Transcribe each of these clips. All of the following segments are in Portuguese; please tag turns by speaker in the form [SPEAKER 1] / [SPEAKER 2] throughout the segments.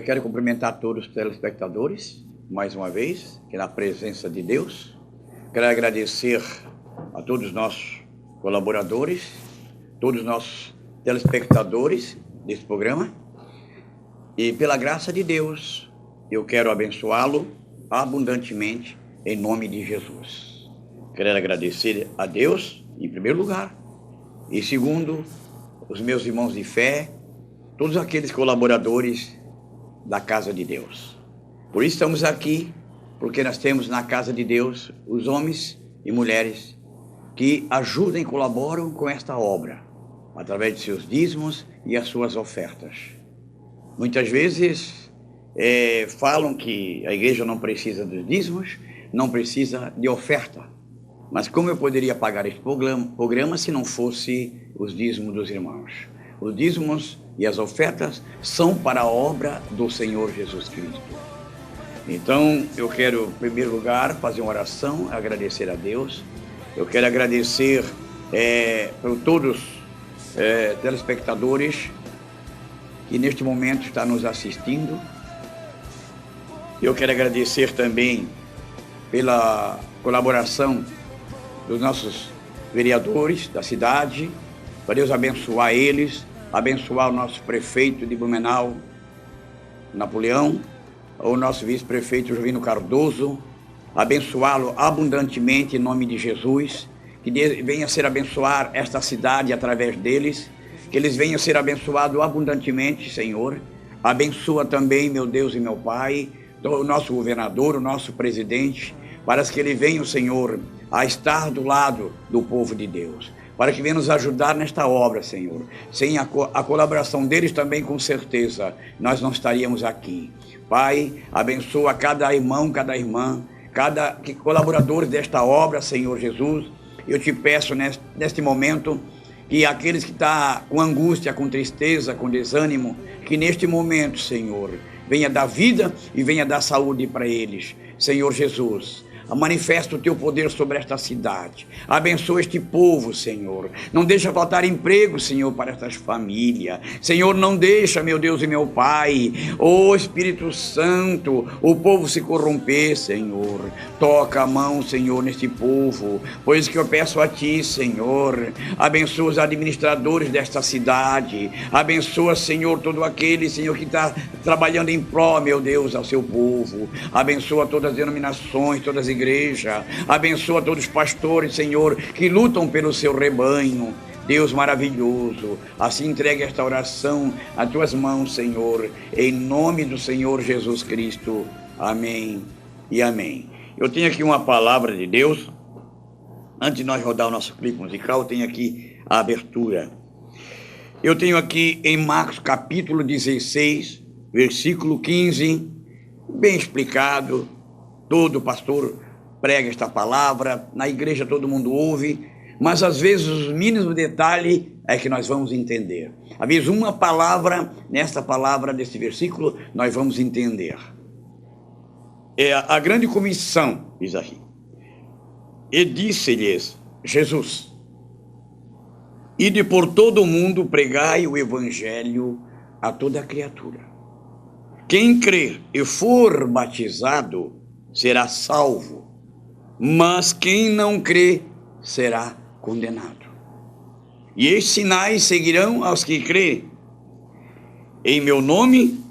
[SPEAKER 1] Quero cumprimentar todos os telespectadores, mais uma vez, aqui na presença de Deus. Quero agradecer a todos os nossos colaboradores, todos os nossos telespectadores desse programa. E pela graça de Deus, eu quero abençoá-lo abundantemente em nome de Jesus. Quero agradecer a Deus, em primeiro lugar, e segundo, os meus irmãos de fé, todos aqueles colaboradores da casa de Deus. Por isso estamos aqui, porque nós temos na casa de Deus os homens e mulheres que ajudam e colaboram com esta obra, através de seus dízimos e as suas ofertas. Muitas vezes falam que a igreja não precisa dos dízimos, não precisa de oferta. Mas como eu poderia pagar esse programa se não fosse os dízimos dos irmãos? Os dízimos e as ofertas são para a obra do Senhor Jesus Cristo. Então, eu quero, em primeiro lugar, fazer uma oração, agradecer a Deus. Eu quero agradecer por todos os telespectadores que neste momento estão nos assistindo. Eu quero agradecer também pela colaboração dos nossos vereadores da cidade, para Deus abençoar eles, abençoar o nosso prefeito de Blumenau, Napoleão, o nosso vice-prefeito Jovino Cardoso, abençoá-lo abundantemente em nome de Jesus, que venha ser abençoar esta cidade através deles, que eles venham ser abençoados abundantemente, Senhor. Abençoa também, meu Deus e meu Pai, o nosso governador, o nosso presidente, para que ele venha, Senhor, a estar do lado do povo de Deus, para que venha nos ajudar nesta obra, Senhor. Sem a colaboração deles também, com certeza, nós não estaríamos aqui. Pai, abençoa cada irmão, cada irmã, cada colaborador desta obra, Senhor Jesus. Eu te peço neste momento que aqueles que estão com angústia, com tristeza, com desânimo, que neste momento, Senhor, venha dar vida e venha dar saúde para eles. Senhor Jesus, manifesta o teu poder sobre esta cidade. Abençoa este povo, Senhor. Não deixa faltar emprego, Senhor, para estas famílias. Senhor, não deixa, meu Deus e meu Pai, ó Espírito Santo, o povo se corromper, Senhor. Toca a mão, Senhor, neste povo. Pois que eu peço a Ti, Senhor. Abençoa os administradores desta cidade. Abençoa, Senhor, todo aquele, Senhor, que está trabalhando em pró, meu Deus, ao seu povo. Abençoa todas as denominações, todas as igreja, abençoa todos os pastores, Senhor, que lutam pelo seu rebanho. Deus maravilhoso, assim entregue esta oração às tuas mãos, Senhor, em nome do Senhor Jesus Cristo. Amém e amém. Eu tenho aqui uma palavra de Deus. Antes de nós rodar o nosso clipe musical, eu tenho aqui a abertura. Eu tenho aqui em Marcos capítulo 16, versículo 15, bem explicado. Todo pastor prega esta palavra, na igreja todo mundo ouve, mas às vezes os mínimos detalhes é que nós vamos entender. Às vezes uma palavra, nesta palavra desse versículo, nós vamos entender. É a grande comissão, diz aqui. E disse-lhes Jesus: ide por todo o mundo, pregai o evangelho a toda criatura. Quem crer e for batizado será salvo, mas quem não crê será condenado. E estes sinais seguirão aos que crêem. Em meu nome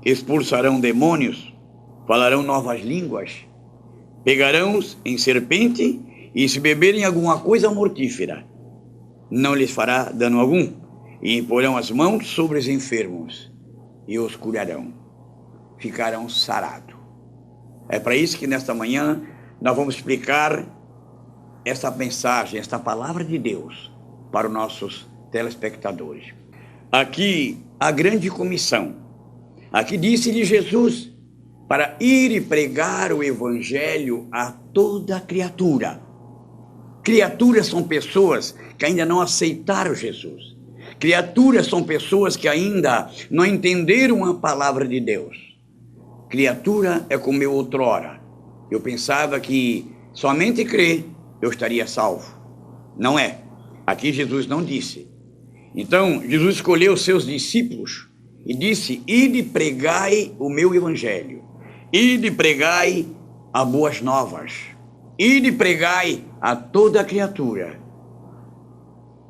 [SPEAKER 1] expulsarão demônios, falarão novas línguas, pegarão em serpente, e se beberem alguma coisa mortífera, não lhes fará dano algum, e imporão as mãos sobre os enfermos, e os curarão, ficarão sarados. É para isso que nesta manhã nós vamos explicar essa mensagem, esta palavra de Deus para os nossos telespectadores. Aqui, a grande comissão. Aqui disse-lhe Jesus para ir e pregar o evangelho a toda criatura. Criaturas são pessoas que ainda não aceitaram Jesus. Criaturas são pessoas que ainda não entenderam a palavra de Deus. Criatura é como eu outrora. Eu pensava que somente crer eu estaria salvo. Não é. Aqui Jesus não disse. Então, Jesus escolheu os seus discípulos e disse: ide pregai o meu evangelho, ide pregai as boas novas, ide pregai a toda criatura.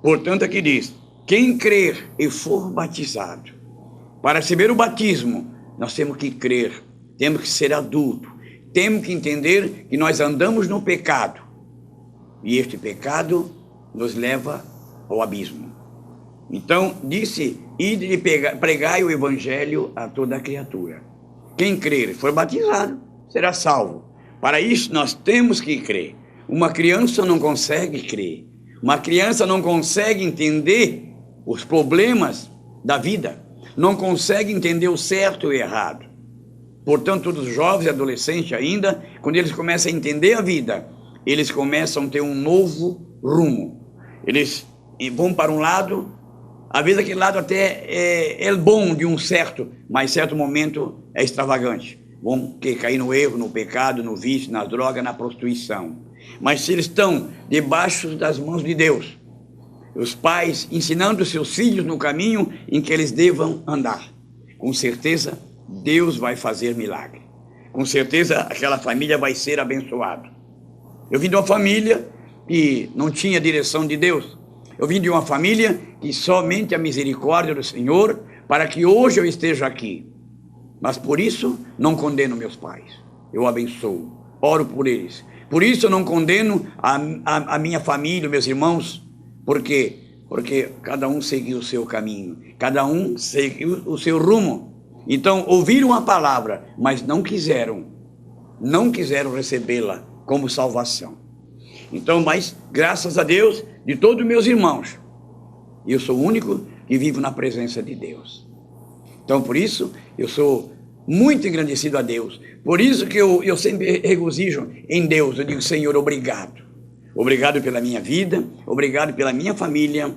[SPEAKER 1] Portanto, aqui diz: quem crer e for batizado. Para receber o batismo, nós temos que crer, temos que ser adulto, temos que entender que nós andamos no pecado, e este pecado nos leva ao abismo. Então, disse: ide pregai o evangelho a toda criatura. Quem crer e for batizado será salvo. Para isso, nós temos que crer. Uma criança não consegue crer. Uma criança não consegue entender os problemas da vida. Não consegue entender o certo e o errado. Portanto, todos os jovens e adolescentes ainda, quando eles começam a entender a vida, eles começam a ter um novo rumo. Eles vão para um lado, às vezes aquele lado até é bom de um certo, mas certo momento é extravagante. Vão cair no erro, no pecado, no vício, na droga, na prostituição. Mas se eles estão debaixo das mãos de Deus, os pais ensinando seus filhos no caminho em que eles devam andar, com certeza Deus vai fazer milagre. Com certeza aquela família vai ser abençoada. Eu vim de uma família que não tinha direção de Deus. Eu vim de uma família que somente a misericórdia do Senhor para que hoje eu esteja aqui. Mas por isso não condeno meus pais. Eu abençoo, oro por eles. Por isso eu não condeno a minha família, meus irmãos. Por quê? Porque cada um seguiu o seu caminho, cada um seguiu o seu rumo. Então ouviram a palavra, mas não quiseram recebê-la como salvação. Então, mas graças a Deus, de todos os meus irmãos, eu sou o único que vivo na presença de Deus. Então, por isso, eu sou muito engrandecido a Deus. Por isso que eu sempre regozijo em Deus. Eu digo: Senhor, obrigado. Obrigado pela minha vida, obrigado pela minha família.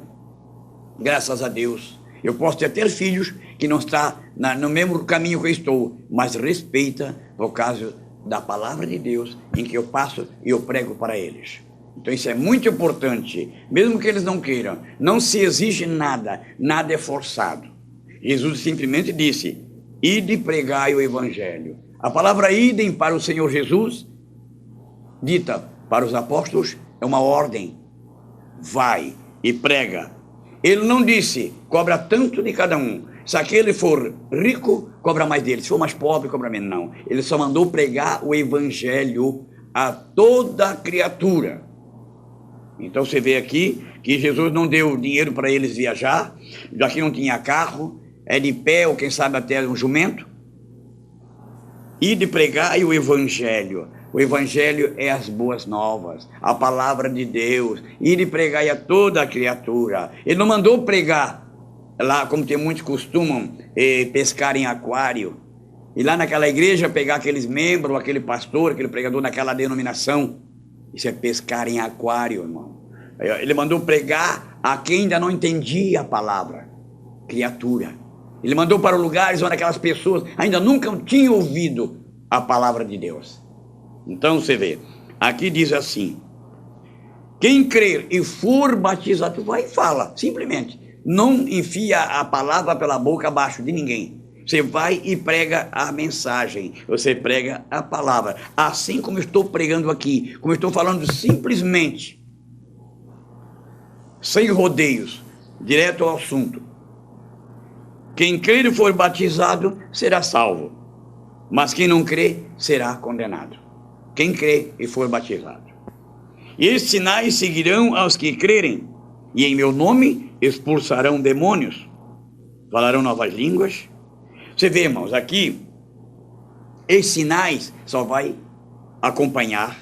[SPEAKER 1] Graças a Deus. Eu posso ter filhos que não estão no mesmo caminho que eu estou, mas respeita por causa da palavra de Deus em que eu passo e eu prego para eles. Então isso é muito importante, mesmo que eles não queiram. Não se exige nada, nada é forçado. Jesus simplesmente disse: ide pregai o evangelho. A palavra idem para o Senhor Jesus, dita para os apóstolos, é uma ordem. Vai e prega. Ele não disse: cobra tanto de cada um. Se aquele for rico, cobra mais dele. Se for mais pobre, cobra menos. Não. Ele só mandou pregar o evangelho a toda criatura. Então você vê aqui que Jesus não deu dinheiro para eles viajar, já que não tinha carro, é de pé ou quem sabe até um jumento. E de pregar o evangelho. O evangelho é as boas novas, a palavra de Deus. E de pregar a toda a criatura. Ele não mandou pregar lá, como tem muitos costumam pescar em aquário. E lá naquela igreja pegar aqueles membros, aquele pastor, aquele pregador naquela denominação. Isso é pescar em aquário, irmão. Ele mandou pregar a quem ainda não entendia a palavra, criatura. Ele mandou para lugares onde aquelas pessoas ainda nunca tinham ouvido a palavra de Deus. Então você vê, aqui diz assim: quem crer e for batizado, vai e fala, simplesmente. Não enfia a palavra pela boca abaixo de ninguém. Você vai e prega a mensagem, você prega a palavra, assim como eu estou pregando aqui, como eu estou falando simplesmente, sem rodeios, direto ao assunto. Quem crer e for batizado será salvo, mas quem não crer será condenado. Quem crer e for batizado. E esses sinais seguirão aos que crerem, e em meu nome expulsarão demônios, falarão novas línguas. Você vê, irmãos, aqui, esses sinais só vai acompanhar,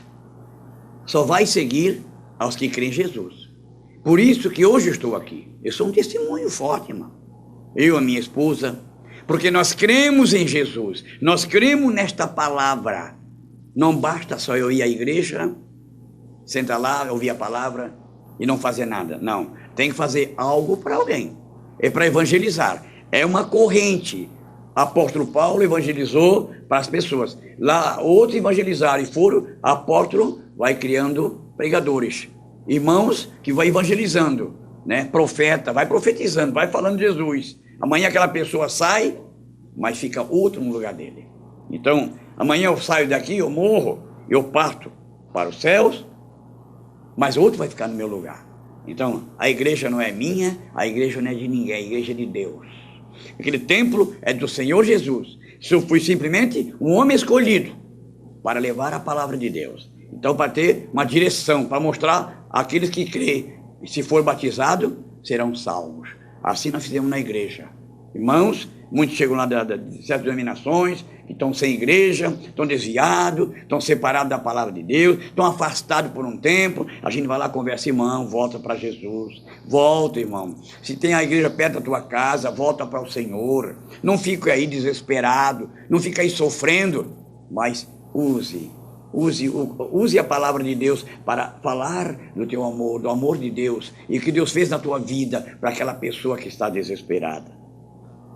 [SPEAKER 1] só vai seguir aos que creem em Jesus. Por isso que hoje eu estou aqui. Eu sou um testemunho forte, irmão. Eu, a minha esposa, porque nós cremos em Jesus, nós cremos nesta palavra. Não basta só eu ir à igreja, sentar lá, ouvir a palavra e não fazer nada. Não, tem que fazer algo para alguém. É para evangelizar. É uma corrente. Apóstolo Paulo evangelizou para as pessoas. Lá outros evangelizaram e foram. Apóstolo vai criando pregadores. Irmãos que vai evangelizando, né? Profeta, vai profetizando, vai falando de Jesus. Amanhã aquela pessoa sai, mas fica outro no lugar dele. Então, amanhã eu saio daqui, eu morro, eu parto para os céus, mas outro vai ficar no meu lugar. Então, a igreja não é minha, a igreja não é de ninguém, a igreja é de Deus. Aquele templo é do Senhor Jesus. Eu fui simplesmente um homem escolhido para levar a palavra de Deus. Então, para ter uma direção, para mostrar àqueles que creem, e se for batizado, serão salvos. Assim nós fizemos na igreja. Irmãos, muitos chegam lá de certas denominações, que estão sem igreja, estão desviados, estão separados da palavra de Deus, estão afastados por um tempo. A gente vai lá, conversa, irmão, volta para Jesus. Volta, irmão. Se tem a igreja perto da tua casa, volta para o Senhor. Não fique aí desesperado, não fique aí sofrendo, mas use a palavra de Deus para falar do teu amor, do amor de Deus, e o que Deus fez na tua vida para aquela pessoa que está desesperada.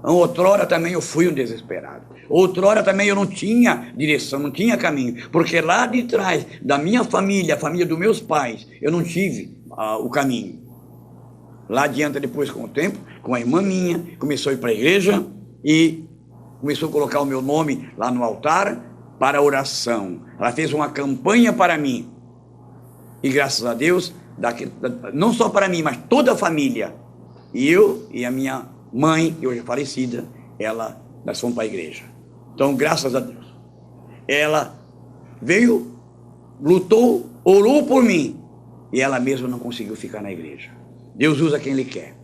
[SPEAKER 1] Outrora também eu fui um desesperado. Outrora também eu não tinha direção, não tinha caminho. Porque lá de trás da minha família, a família dos meus pais, eu não tive o caminho. Lá adiante, depois com o tempo, com a irmã minha, começou a ir para a igreja e começou a colocar o meu nome lá no altar para oração. Ela fez uma campanha para mim. E graças a Deus, não só para mim, mas toda a família. E eu e a minha mãe, que hoje é falecida, nós fomos para a igreja. Então, graças a Deus, ela veio, lutou, orou por mim, e ela mesma não conseguiu ficar na igreja. Deus usa quem Ele quer.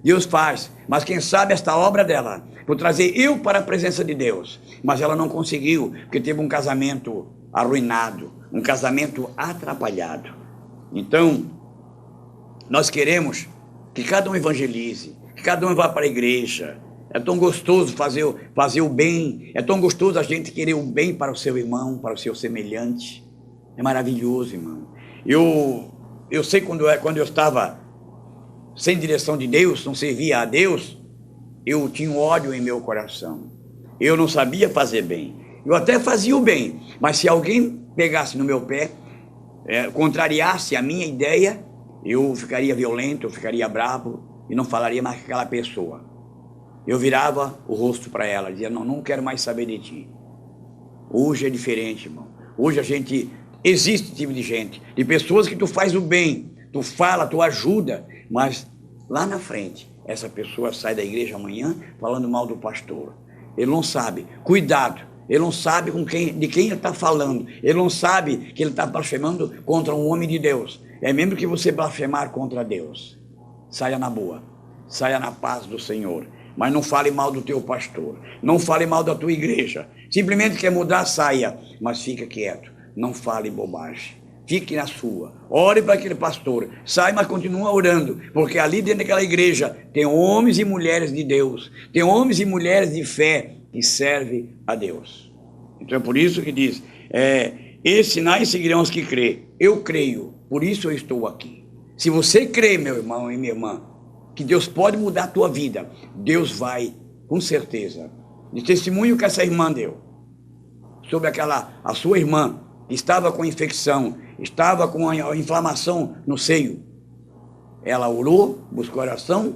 [SPEAKER 1] Deus faz, mas quem sabe esta obra dela, por trazer eu para a presença de Deus, mas ela não conseguiu, porque teve um casamento arruinado, um casamento atrapalhado. Então, nós queremos que cada um evangelize, que cada um vá para a igreja. É tão gostoso fazer o bem, é tão gostoso a gente querer o bem para o seu irmão, para o seu semelhante. É maravilhoso, irmão. Eu sei quando eu estava sem direção de Deus, não servia a Deus, eu tinha um ódio em meu coração. Eu não sabia fazer bem. Eu até fazia o bem, mas se alguém pegasse no meu pé, contrariasse a minha ideia, eu ficaria violento, eu ficaria bravo, e não falaria mais com aquela pessoa. Eu virava o rosto para ela, dizia, não quero mais saber de ti. Hoje é diferente, irmão. Hoje existe tipo de gente, de pessoas que tu faz o bem, tu fala, tu ajuda, mas lá na frente, essa pessoa sai da igreja amanhã falando mal do pastor. Ele não sabe, cuidado, ele não sabe de quem ele está falando, ele não sabe que ele está blasfemando contra um homem de Deus. É mesmo que você blasfemar contra Deus. Saia na boa, saia na paz do Senhor, mas não fale mal do teu pastor, não fale mal da tua igreja. Simplesmente quer mudar, saia, mas fica quieto, não fale bobagem, fique na sua, ore para aquele pastor, sai, mas continua orando, porque ali dentro daquela igreja tem homens e mulheres de Deus, tem homens e mulheres de fé que servem a Deus. Então é por isso que diz, esses sinais seguirão os que crê. Eu creio, por isso eu estou aqui. Se você crê, meu irmão e minha irmã, que Deus pode mudar a tua vida, Deus vai, com certeza. De testemunho que essa irmã deu, sobre a sua irmã, que estava com infecção, estava com a inflamação no seio. Ela orou, buscou oração,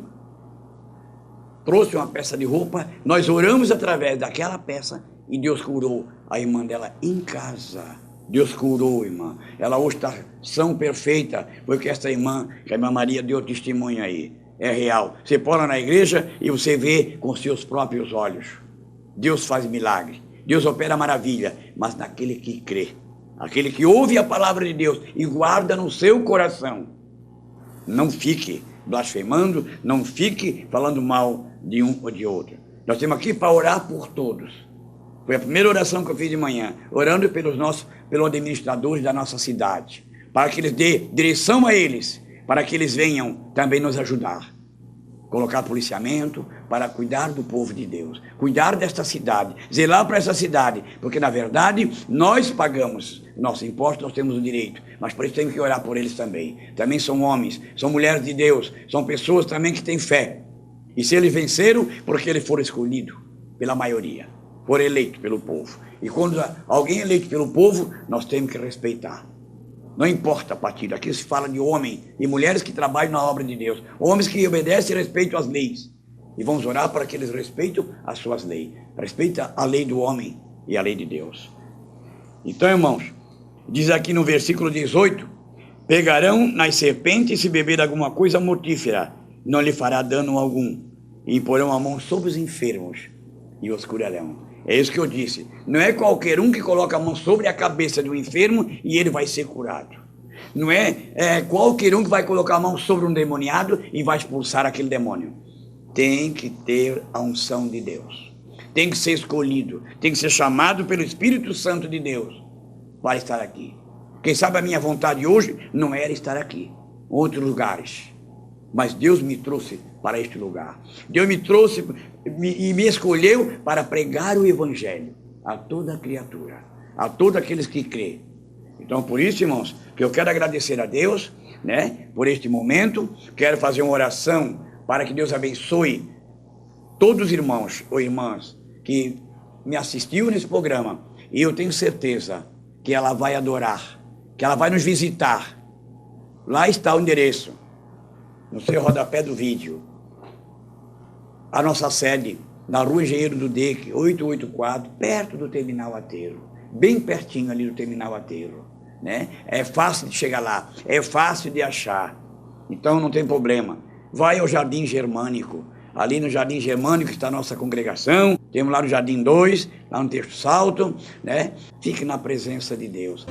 [SPEAKER 1] trouxe uma peça de roupa, nós oramos através daquela peça e Deus curou a irmã dela em casa. Deus curou, irmã. Ela hoje está sã, perfeita, porque essa irmã, que a irmã Maria deu testemunho aí, é real. Você pode ir na igreja e você vê com seus próprios olhos. Deus faz milagre, Deus opera maravilha, mas naquele que crê, aquele que ouve a palavra de Deus e guarda no seu coração, não fique blasfemando, não fique falando mal de um ou de outro. Nós estamos aqui para orar por todos. Foi a primeira oração que eu fiz de manhã, orando pelos administradores da nossa cidade, para que eles dê direção a eles, para que eles venham também nos ajudar. Colocar policiamento para cuidar do povo de Deus, cuidar desta cidade, zelar para essa cidade, porque na verdade nós pagamos nosso imposto, nós temos o direito, mas por isso temos que orar por eles também. Também são homens, são mulheres de Deus, são pessoas também que têm fé. E se eles venceram, porque eles foram escolhidos pela maioria, foram eleitos pelo povo. E quando alguém é eleito pelo povo, nós temos que respeitar. Não importa a partido, aqui se fala de homens e mulheres que trabalham na obra de Deus, homens que obedecem e respeitam as leis. E vamos orar para que eles respeitem as suas leis. Respeita a lei do homem e a lei de Deus. Então, irmãos, diz aqui no versículo 18, pegarão nas serpentes e se beber alguma coisa mortífera, não lhe fará dano algum. E porão a mão sobre os enfermos e os curarão. É isso que eu disse. Não é qualquer um que coloca a mão sobre a cabeça do enfermo e ele vai ser curado. Não é qualquer um que vai colocar a mão sobre um demoniado e vai expulsar aquele demônio. Tem que ter a unção de Deus. Tem que ser escolhido. Tem que ser chamado pelo Espírito Santo de Deus para estar aqui. Quem sabe a minha vontade hoje não era estar aqui, em outros lugares. Mas Deus me trouxe para este lugar. Deus me trouxe e me escolheu para pregar o Evangelho a toda criatura, a todos aqueles que crêem. Então, por isso, irmãos, que eu quero agradecer a Deus, né, por este momento. Quero fazer uma oração para que Deus abençoe todos os irmãos ou irmãs que me assistiu nesse programa. E eu tenho certeza que ela vai adorar, que ela vai nos visitar. Lá está o endereço, no seu rodapé do vídeo. A nossa sede, na Rua Engenheiro do Deck, 884, perto do Terminal Aterro. Bem pertinho ali do Terminal Aterro, né? É fácil de chegar lá, é fácil de achar. Então não tem problema. Vai ao Jardim Germânico. Ali no Jardim Germânico está a nossa congregação. Temos lá no Jardim 2, lá no Terço Salto, né? Fique na presença de Deus.